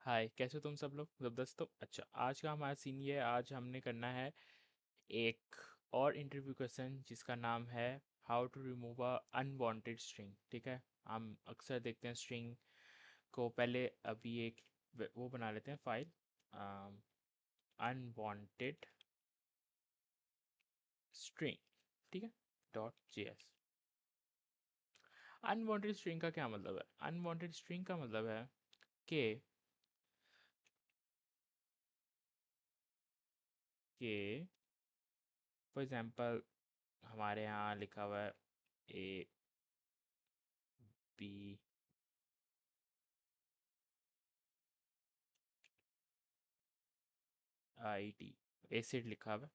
हाय, कैसे हो तुम सब लोग? ज़बरदस्त हो? अच्छा, आज का हमारा सीन ये है। आज हमने करना है एक और इंटरव्यू क्वेश्चन जिसका नाम है how to remove a unwanted string. ठीक है, हम अक्सर देखते हैं स्ट्रिंग को। पहले अभी एक वो बना लेते हैं फाइल, अनवांटेड स्ट्रिंग। ठीक है, .js। अनवांटेड स्ट्रिंग का क्या मतलब है? अनवांटेड स्ट्रिंग का मतलब है कि फॉर एग्जांपल हमारे यहाँ लिखा हुआ है A B IT, एसिड लिखा हुआ है।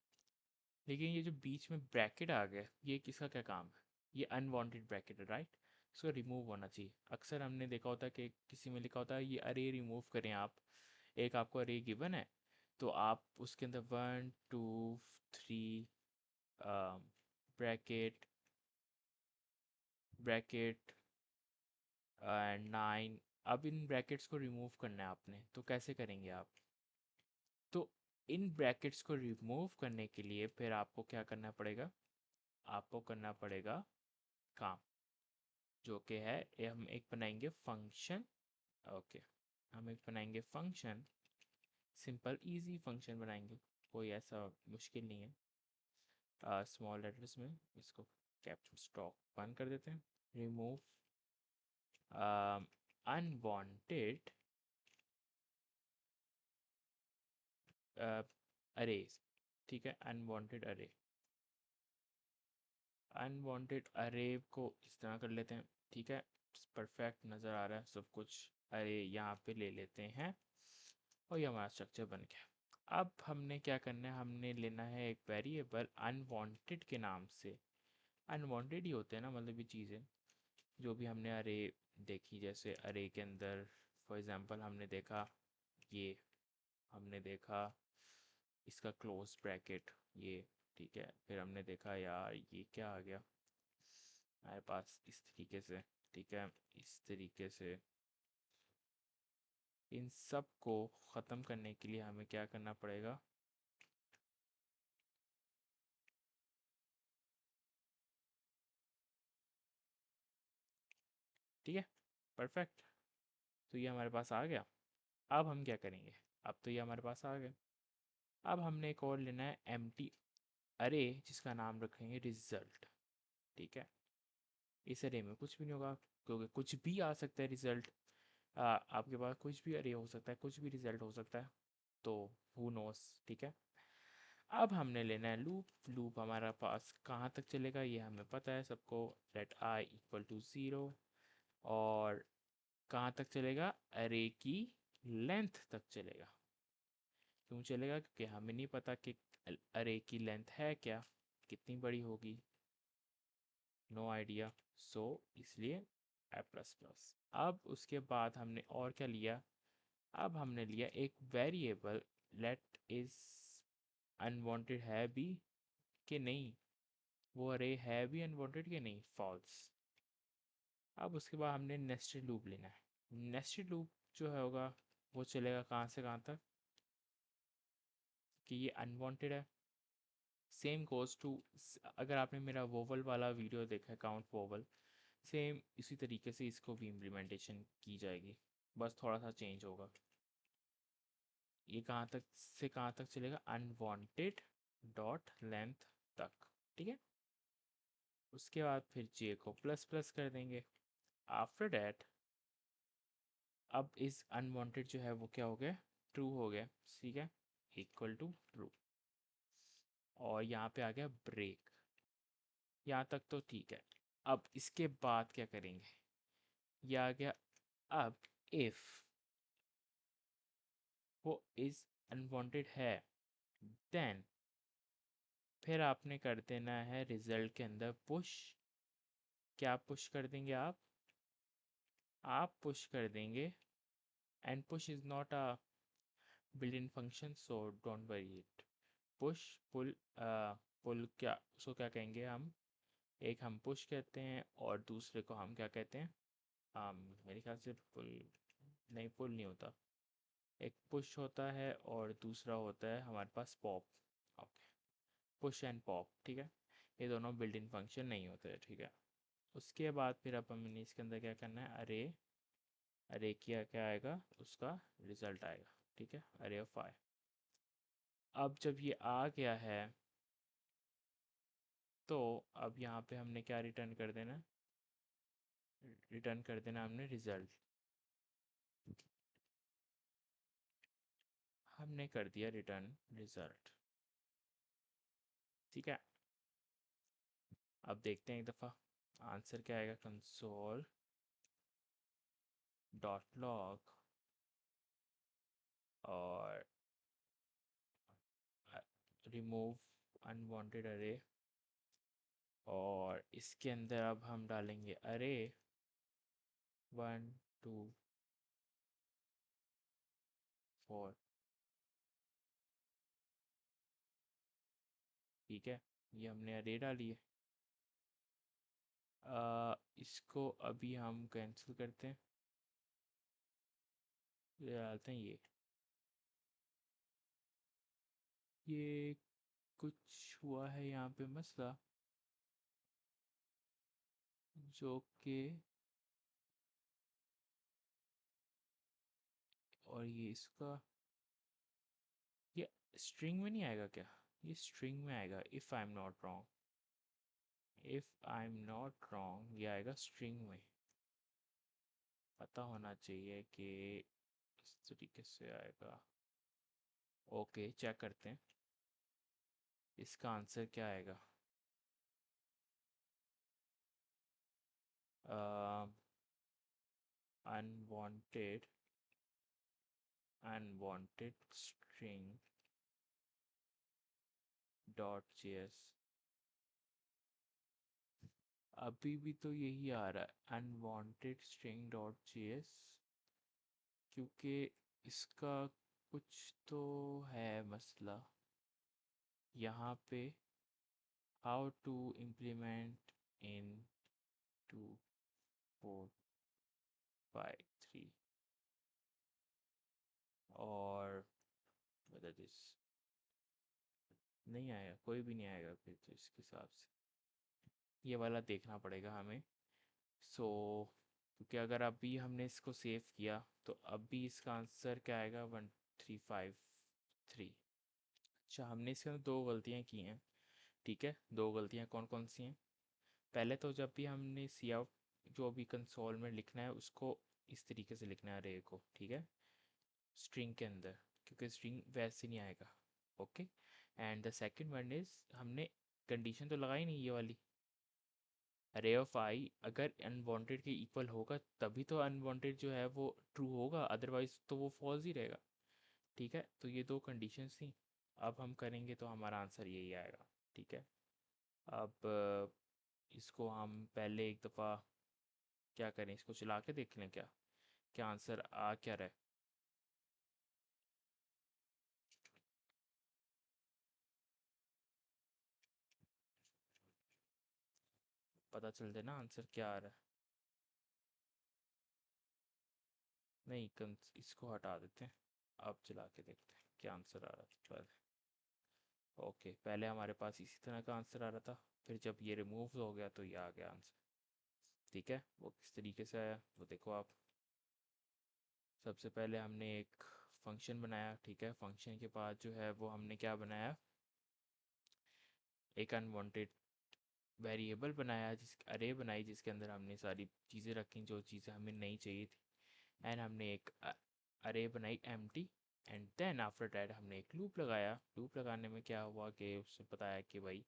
लेकिन ये जो बीच में ब्रैकेट आ गया, ये किसका क्या काम है? ये अनवांटेड ब्रैकेट है, राइट? इसको रिमूव होना चाहिए। अक्सर हमने देखा होता है कि किसी में लिखा होता है ये अरे रिमूव करें आप। एक आपको अरे गिवन है, तो आप उसके अंदर 1 2 3 ब्रैकेट ब्रैकेट एंड 9। अब इन ब्रैकेट्स को रिमूव करना है आपने, तो कैसे करेंगे आप? तो इन ब्रैकेट्स को रिमूव करने के लिए फिर आपको क्या करना पड़ेगा? आपको करना पड़ेगा काम, जो कि है ये हम एक बनाएंगे फंक्शन। ओके, हम एक बनाएंगे फंक्शन, सिंपल इजी फंक्शन बनाएंगे, कोई ऐसा मुश्किल नहीं है। स्मॉल लेटर्स में इसको कैप्चर स्टॉक बंद कर देते हैं। Remove unwanted arrays. ठीक है, अनवांटेड अरे। अनवांटेड अरे को इस तरह कर लेते हैं। ठीक है, परफेक्ट नज़र आ रहा है सब कुछ। अरे यहाँ पे ले लेते हैं और ये हमारा स्ट्रक्चर बन गया। अब हमने क्या करना है, हमने लेना है एक वेरिएबल अनवांटेड के नाम से। अनवांटेड ही होते हैं ना, मतलब ये चीज़ें जो भी हमने अरे देखी, जैसे अरे के अंदर फॉर एग्जांपल हमने देखा ये, हमने देखा इसका क्लोज ब्रैकेट ये। ठीक है, फिर हमने देखा यार ये क्या आ गया हमारे पास इस तरीके से। ठीक है, इस तरीके से इन सब को ख़त्म करने के लिए हमें क्या करना पड़ेगा? ठीक है, परफेक्ट। तो ये हमारे पास आ गया। अब हम क्या करेंगे? अब तो ये हमारे पास आ गया। अब हमने एक और लेना है एम्प्टी अरे, जिसका नाम रखेंगे रिजल्ट। ठीक है, इस अरे में कुछ भी नहीं होगा, क्योंकि कुछ भी आ सकता है रिजल्ट। आपके पास कुछ भी अरे हो सकता है, कुछ भी रिजल्ट हो सकता है, तो हु नोस। ठीक है, अब हमने लेना है लूप। लूप हमारा पास कहाँ तक चलेगा ये हमें पता है सबको। Let I equal to 0। और कहाँ तक चलेगा? अरे की लेंथ तक चलेगा। क्यों चलेगा? क्योंकि हमें नहीं पता कि अरे की लेंथ है क्या, कितनी बड़ी होगी। नो आइडिया, सो इसलिए आई प्लस प्लस। अब उसके बाद हमने और क्या लिया? अब हमने लिया एक वेरिएबल लेट इज अनवांटेड है भी कि नहीं, वो अरे है भी अनवांटेड कि नहीं, फॉल्स। अब उसके बाद हमने नेस्टेड लूप लेना है। नेस्टेड लूप जो है होगा वो चलेगा कहाँ से कहाँ तक? कि ये अनवांटेड है। सेम गोज टू, अगर आपने मेरा वोवल वाला वीडियो देखा है, काउंट वोवल, सेम इसी तरीके से इसको भी इम्प्लीमेंटेशन की जाएगी, बस थोड़ा सा चेंज होगा। ये कहाँ तक से कहाँ तक चलेगा? अनवांटेड डॉट लेंथ तक। ठीक है, उसके बाद फिर जे को प्लस प्लस कर देंगे। आफ्टर डैट अब इस अनवांटेड जो है वो क्या हो गया? ट्रू हो गया। ठीक है, इक्वल टू ट्रू। और यहाँ पे आ गया ब्रेक। यहाँ तक तो ठीक है। अब इसके बाद क्या करेंगे? ये आ गया। अब इफ वो इज अनवांटेड है, देन फिर आपने कर देना है रिजल्ट के अंदर पुश। क्या पुश कर देंगे आप? आप पुश कर देंगे, and push is not a built in function, so don't worry it. Push pull, pull क्या उसको क्या कहेंगे हम? एक हम पुश कहते हैं और दूसरे को हम क्या कहते हैं? मेरे ख्याल से पुल, नहीं पुल नहीं होता। एक पुश होता है और दूसरा होता है हमारे पास pop. Okay, push and pop, ठीक है। ये दोनों बिल्ट इन फंक्शन नहीं होते हैं, ठीक है। उसके बाद फिर अब हमें इसके अंदर क्या करना है, अरे, अरे क्या क्या आएगा, उसका रिजल्ट आएगा, ठीक है, अरे ऑफ आई। अब जब ये आ गया है तो अब यहाँ पे हमने क्या रिटर्न कर देना, रिटर्न कर देना हमने रिजल्ट। हमने कर दिया रिटर्न रिजल्ट, ठीक है। अब देखते हैं एक दफ़ा आंसर क्या आएगा, कंसोल डॉट लॉग और रिमूव अनवांटेड अरे, और इसके अंदर अब हम डालेंगे अरे 1 2 4, ठीक है। ये हमने अरे डाली है। इसको अभी हम कैंसिल करते हैं, ये डालते हैं ये कुछ हुआ है यहाँ पे मसला, जो कि, और ये इसका, ये स्ट्रिंग में नहीं आएगा क्या, ये स्ट्रिंग में आएगा if I am not wrong, if I am not wrong ये आएगा स्ट्रिंग में। पता होना चाहिए कि इस तरीके से आएगा। ओके, चेक करते हैं इसका आंसर क्या आएगा। Unwanted, unwanted string dot JS, अभी भी तो यही आ रहा है अनवांटेड स्ट्रिंग डॉट जेएस, क्योंकि इसका कुछ तो है मसला यहाँ पे। हाउ टू इम्प्लीमेंट इन 2 4 5 3, और whether this नहीं आएगा, कोई भी नहीं आएगा फिर तो इसके हिसाब से ये वाला देखना पड़ेगा हमें। सो क्योंकि अगर अभी हमने इसको सेव किया तो अभी इसका आंसर क्या आएगा, 1 3 5 3। अच्छा, हमने इसके अंदर दो गलतियाँ की हैं, ठीक है। दो गलतियाँ कौन कौन सी हैं, पहले तो जब भी हमने सी आउट जो भी कंसोल में लिखना है उसको इस तरीके से लिखना है अरे को, ठीक है, स्ट्रिंग के अंदर, क्योंकि स्ट्रिंग वैसे नहीं आएगा। Okay, and the second one is हमने कंडीशन तो लगाई नहीं ये वाली, अरे ऑफ आई अगर अनवांटेड के इक्वल होगा तभी तो अनवांटेड जो है वो ट्रू होगा, अदरवाइज तो वो फॉल्स ही रहेगा, ठीक है। तो ये दो कंडीशंस थी। अब हम करेंगे तो हमारा आंसर यही आएगा, ठीक है। अब इसको हम पहले एक दफ़ा क्या करें, इसको चला के देख लें क्या, क्या आंसर आ क्या रहा है। पता चल जाए ना आंसर क्या आ रहा है। नहीं, इसको हटा देते हैं, अब चला के देखते हैं क्या आंसर आ रहा था पहले। ओके, पहले हमारे पास इसी तरह का आंसर आ रहा था, फिर जब ये रिमूव हो गया तो ये आ गया आंसर, ठीक है। वो किस तरीके से आया वो देखो आप। सबसे पहले हमने एक फंक्शन बनाया, ठीक है। फंक्शन के बाद जो है वो हमने क्या बनाया, एक अनवांटेड वेरिएबल बनाया, जिस अरे बनाई जिसके अंदर हमने सारी चीज़ें रखी जो चीज़ें हमें नहीं चाहिए थी, एंड हमने एक अरे बनाई empty, and then after that हमने एक लूप लगाया। लूप लगाने में क्या हुआ कि उसने बताया कि भाई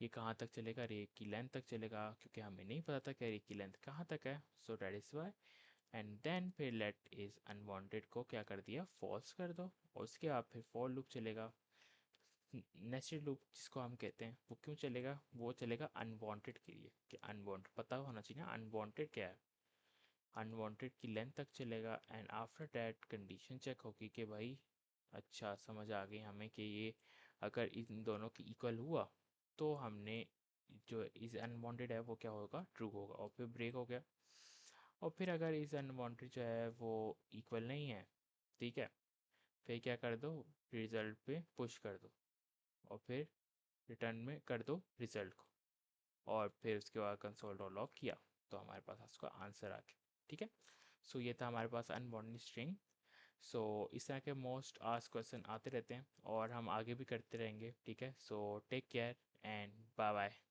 ये कहाँ तक चलेगा, रे की लेंथ तक चलेगा, क्योंकि हमें नहीं पता था कि रे की लेंथ कहाँ तक है, so that is Y. And then फिर लेट इज़ अनवांटेड को क्या कर दिया, फॉल्स कर दो, और उसके बाद फिर फॉर लूप चलेगा। नेस्टेड लूप जिसको हम कहते हैं वो क्यों चलेगा, वो चलेगा अनवांटेड के लिए, कि अनवांटेड पता होना चाहिए ना अनवांटेड क्या है, अनवांटेड की लेंथ तक चलेगा, and after that condition check होगी कि भाई अच्छा समझ आ गई हमें कि ये अगर इन दोनों की इक्वल हुआ तो हमने जो इस अनवांटेड है वो क्या होगा, ट्रू होगा, और फिर ब्रेक हो गया। और फिर अगर इस अनवांटेड जो है वो इक्वल नहीं है, ठीक है, फिर क्या कर दो, रिजल्ट पे पुश कर दो और फिर रिटर्न में कर दो रिजल्ट को, और फिर उसके बाद कंसोल डॉट लॉग किया तो हमारे पास उसका आंसर आ गया। ठीक है, सो ये था हमारे पास अनबाउंडेड स्ट्रिंग। सो इस तरह के मोस्ट आस्क्ड क्वेश्चन आते रहते हैं और हम आगे भी करते रहेंगे। ठीक है, so take care and bye bye.